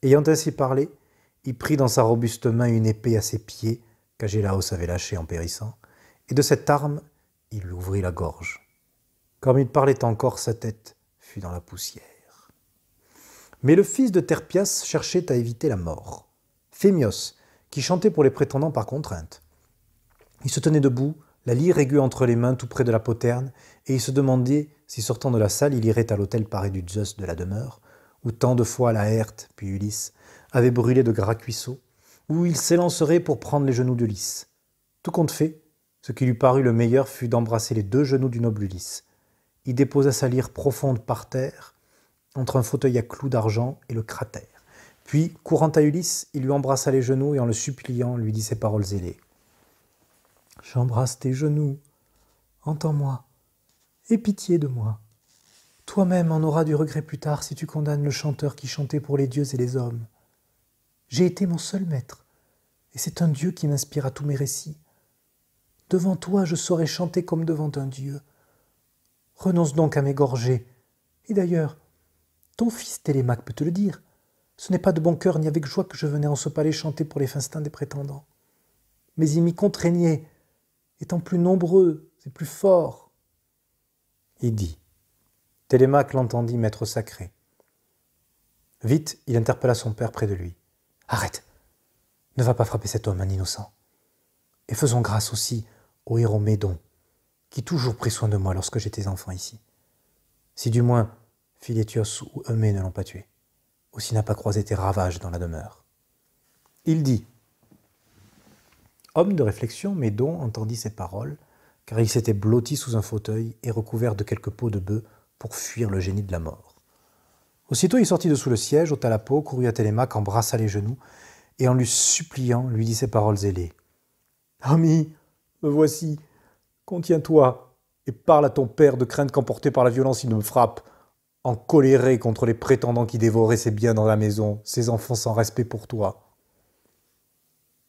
Ayant ainsi parlé, il prit dans sa robuste main une épée à ses pieds, qu'Agélaos avait lâchée en périssant, et de cette arme, il lui ouvrit la gorge. Comme il parlait encore, sa tête fut dans la poussière. Mais le fils de Terpias cherchait à éviter la mort. Phémios, qui chantait pour les prétendants par contrainte. Il se tenait debout, la lyre aiguë entre les mains tout près de la poterne, et il se demandait si sortant de la salle il irait à l'hôtel paré du Zeus de la demeure, où tant de fois Laërte, puis Ulysse, avaient brûlé de gras cuisseaux, où il s'élancerait pour prendre les genoux d'Ulysse. Tout compte fait, ce qui lui parut le meilleur fut d'embrasser les 2 genoux du noble Ulysse. Il déposa sa lyre profonde par terre, entre un fauteuil à clous d'argent et le cratère. Puis, courant à Ulysse, il lui embrassa les genoux et en le suppliant, lui dit ces paroles ailées. « J'embrasse tes genoux, entends-moi, aie pitié de moi. Toi-même en auras du regret plus tard si tu condamnes le chanteur qui chantait pour les dieux et les hommes. J'ai été mon seul maître, et c'est un dieu qui m'inspire à tous mes récits. Devant toi, je saurais chanter comme devant un dieu. Renonce donc à m'égorger. Et d'ailleurs, ton fils Télémaque peut te le dire. Ce n'est pas de bon cœur ni avec joie que je venais en ce palais chanter pour les festins des prétendants. Mais il m'y contraignait, étant plus nombreux et plus forts. » Il dit. Télémaque l'entendit, maître sacré. Vite, il interpella son père près de lui. « Arrête, ne va pas frapper cet homme, un innocent. Et faisons grâce aussi au héros Médon, qui toujours prit soin de moi lorsque j'étais enfant ici. Si du moins Philétios ou Eumée ne l'ont pas tué, ou s'il n'a pas croisé tes ravages dans la demeure. » Il dit. Homme de réflexion, Médon entendit ces paroles, car il s'était blotti sous un fauteuil et recouvert de quelques peaux de bœuf pour fuir le génie de la mort. Aussitôt il sortit de sous le siège, ôta la peau, courut à Télémaque, embrassa les genoux, et en lui suppliant, lui dit ces paroles ailées. « Ami, me voici, contiens-toi, et parle à ton père de crainte qu'emporté par la violence il ne me frappe, encoléré contre les prétendants qui dévoraient ses biens dans la maison, ses enfants sans respect pour toi. »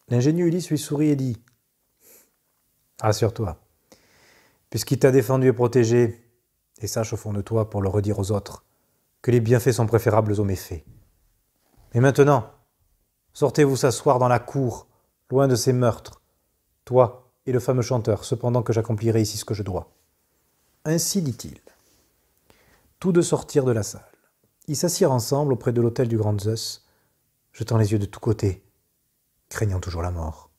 L'ingénieux Ulysse lui sourit et dit « Rassure-toi, puisqu'il t'a défendu et protégé, et sache au fond de toi, pour le redire aux autres, que les bienfaits sont préférables aux méfaits. Mais maintenant, sortez-vous s'asseoir dans la cour, loin de ces meurtres, toi et le fameux chanteur, cependant que j'accomplirai ici ce que je dois. » Ainsi dit-il. Tous deux sortirent de la salle. Ils s'assirent ensemble auprès de l'autel du grand Zeus, jetant les yeux de tous côtés, craignant toujours la mort.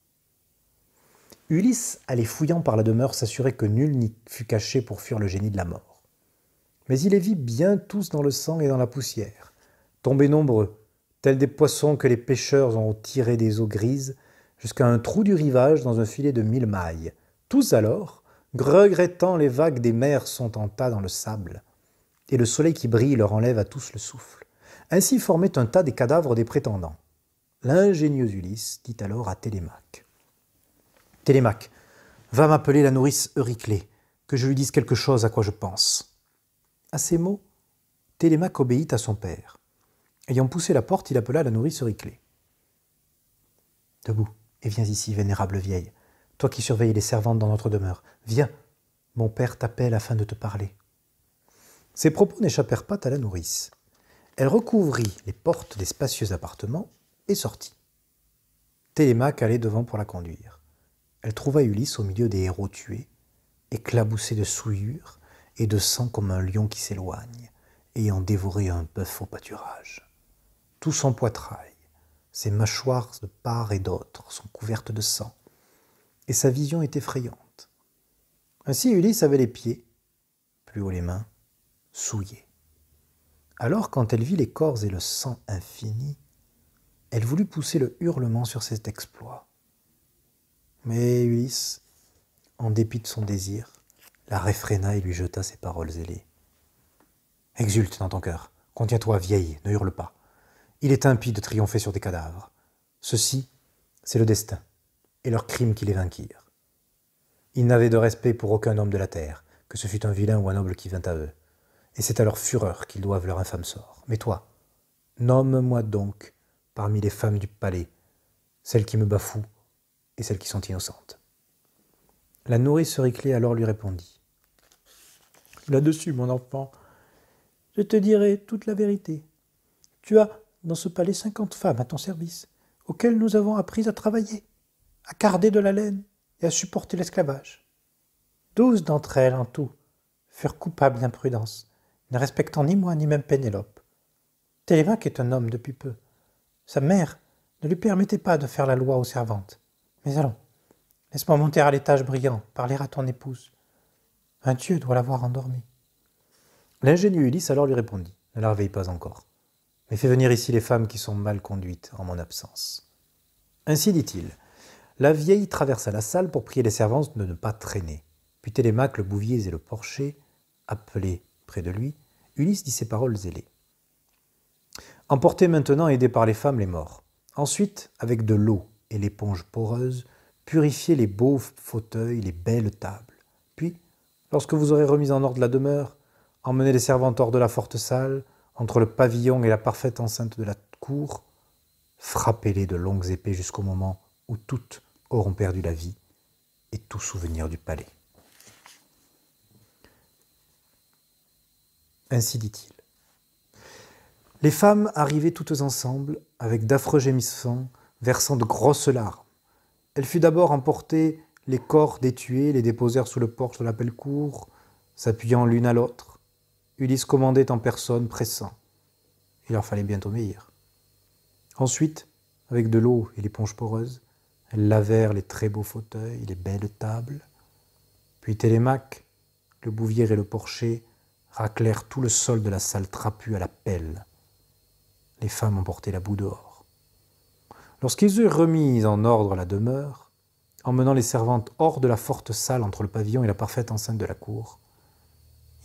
Ulysse allait fouillant par la demeure s'assurer que nul n'y fût caché pour fuir le génie de la mort. Mais il les vit bien tous dans le sang et dans la poussière, tombés nombreux, tels des poissons que les pêcheurs ont tirés des eaux grises, jusqu'à un trou du rivage dans un filet de 1000 mailles. Tous alors, regrettant les vagues des mers, sont en tas dans le sable, et le soleil qui brille leur enlève à tous le souffle. Ainsi formait un tas des cadavres des prétendants. L'ingénieux Ulysse dit alors à Télémaque. « Télémaque, va m'appeler la nourrice Euryclée, que je lui dise quelque chose à quoi je pense. » À ces mots, Télémaque obéit à son père. Ayant poussé la porte, il appela la nourrice Euryclée. « Debout, et viens ici, vénérable vieille, toi qui surveilles les servantes dans notre demeure. Viens, mon père t'appelle afin de te parler. » Ces propos n'échappèrent pas à la nourrice. Elle recouvrit les portes des spacieux appartements et sortit. Télémaque allait devant pour la conduire. Elle trouva Ulysse au milieu des héros tués, éclaboussé de souillures et de sang comme un lion qui s'éloigne, ayant dévoré un bœuf au pâturage. Tout son poitrail, ses mâchoires de part et d'autre sont couvertes de sang, et sa vision est effrayante. Ainsi Ulysse avait les pieds, plus haut les mains, souillés. Alors, quand elle vit les corps et le sang infini, elle voulut pousser le hurlement sur cet exploit. Mais Ulysse, en dépit de son désir, la réfréna et lui jeta ces paroles ailées. « Exulte dans ton cœur, contiens-toi, vieille, ne hurle pas. Il est impie de triompher sur des cadavres. Ceci, c'est le destin. et leurs crimes qui les vainquirent. Ils n'avaient de respect pour aucun homme de la terre, que ce fût un vilain ou un noble qui vint à eux, et c'est à leur fureur qu'ils doivent leur infâme sort. Mais toi, nomme-moi donc, parmi les femmes du palais, celles qui me bafouent et celles qui sont innocentes. La nourrice Euryclée alors lui répondit. Là-dessus, mon enfant, je te dirai toute la vérité. Tu as dans ce palais 50 femmes à ton service, auxquelles nous avons appris à travailler, à carder de la laine et à supporter l'esclavage. 12 d'entre elles en tout furent coupables d'imprudence, ne respectant ni moi ni même Pénélope. Télémaque est un homme depuis peu. Sa mère ne lui permettait pas de faire la loi aux servantes. Mais allons, laisse-moi monter à l'étage brillant, parler à ton épouse. Un dieu doit l'avoir endormie. L'ingénieux Ulysse alors lui répondit. Ne la réveille pas encore, mais fais venir ici les femmes qui sont mal conduites en mon absence. Ainsi dit-il. La vieille traversa la salle pour prier les servantes de ne pas traîner. Puis Télémaque, le bouvier et le porcher, appelés près de lui, Ulysse dit ces paroles zélées. Emportez maintenant, aidés par les femmes, les morts. Ensuite, avec de l'eau et l'éponge poreuse, purifiez les beaux fauteuils, les belles tables. Puis, lorsque vous aurez remis en ordre la demeure, emmenez les servantes hors de la forte salle, entre le pavillon et la parfaite enceinte de la cour, frappez-les de longues épées jusqu'au moment où toutes auront perdu la vie et tout souvenir du palais. Ainsi dit-il. Les femmes arrivaient toutes ensemble, avec d'affreux gémissements, versant de grosses larmes. Elle fut d'abord emporter les corps des tués, les déposèrent sous le porche de la belle cour, s'appuyant l'une à l'autre. Ulysse commandait en personne, pressant. Il leur fallait bientôt obéir. Ensuite, avec de l'eau et l'éponge poreuse, elles lavèrent les très beaux fauteuils, les belles tables. Puis Télémaque, le bouvier et le porcher raclèrent tout le sol de la salle trapue à la pelle. Les femmes emportaient la boue dehors. Lorsqu'ils eurent remis en ordre la demeure, emmenant les servantes hors de la forte salle entre le pavillon et la parfaite enceinte de la cour,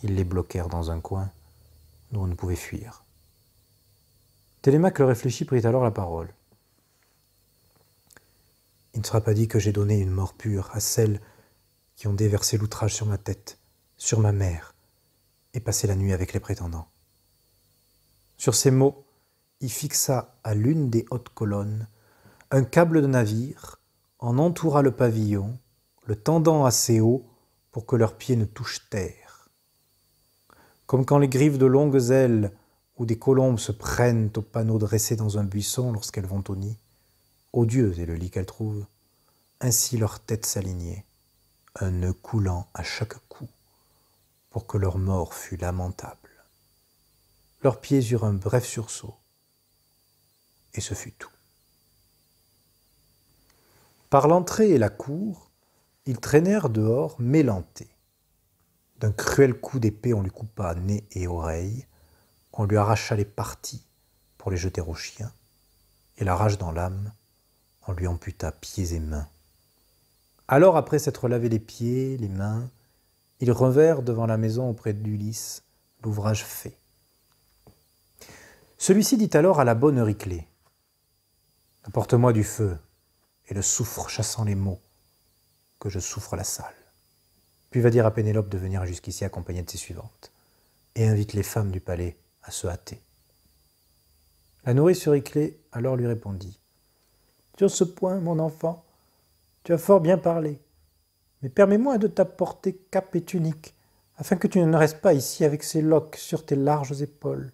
ils les bloquèrent dans un coin d'où on ne pouvait fuir. Télémaque le réfléchit, prit alors la parole. Il ne sera pas dit que j'ai donné une mort pure à celles qui ont déversé l'outrage sur ma tête, sur ma mère, et passé la nuit avec les prétendants. Sur ces mots, il fixa à l'une des hautes colonnes un câble de navire, en entoura le pavillon, le tendant assez haut pour que leurs pieds ne touchent terre. Comme quand les griffes de longues ailes ou des colombes se prennent aux panneaux dressés dans un buisson lorsqu'elles vont au nid, odieux est le lit qu'elles trouvent, ainsi leur tête s'alignait, un nœud coulant à chaque coup, pour que leur mort fût lamentable. Leurs pieds eurent un bref sursaut, et ce fut tout. Par l'entrée et la cour, ils traînèrent dehors Mélenté. D'un cruel coup d'épée, on lui coupa nez et oreilles, on lui arracha les parties pour les jeter aux chiens, et la rage dans l'âme, on lui amputa pieds et mains. Alors, après s'être lavé les pieds, les mains, ils revinrent devant la maison auprès d'Ulysse, l'ouvrage fait. Celui-ci dit alors à la bonne Euryclée, « Apporte-moi du feu et le soufre chassant les maux, que je souffre la salle. » Puis va dire à Pénélope de venir jusqu'ici accompagnée de ses suivantes, et invite les femmes du palais à se hâter. La nourrice Euryclée alors lui répondit, « Sur ce point, mon enfant, tu as fort bien parlé, mais permets-moi de t'apporter cape et tunique, afin que tu ne restes pas ici avec ces loques sur tes larges épaules.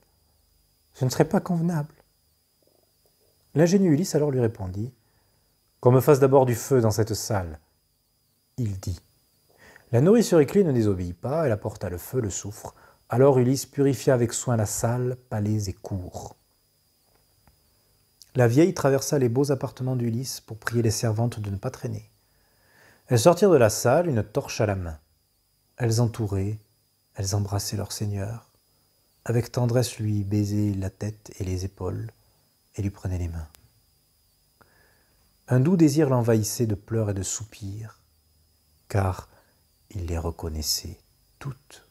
Ce ne serait pas convenable. » L'ingénieux Ulysse alors lui répondit, « Qu'on me fasse d'abord du feu dans cette salle. » Il dit. La nourrice Euryclée ne désobéit pas, elle apporta le feu, le soufre. Alors Ulysse purifia avec soin la salle, palais et cours. La vieille traversa les beaux appartements d'Ulysse pour prier les servantes de ne pas traîner. Elles sortirent de la salle, une torche à la main. Elles entouraient, elles embrassaient leur seigneur. Avec tendresse lui baisaient la tête et les épaules, et lui prenaient les mains. Un doux désir l'envahissait de pleurs et de soupirs, car il les reconnaissait toutes.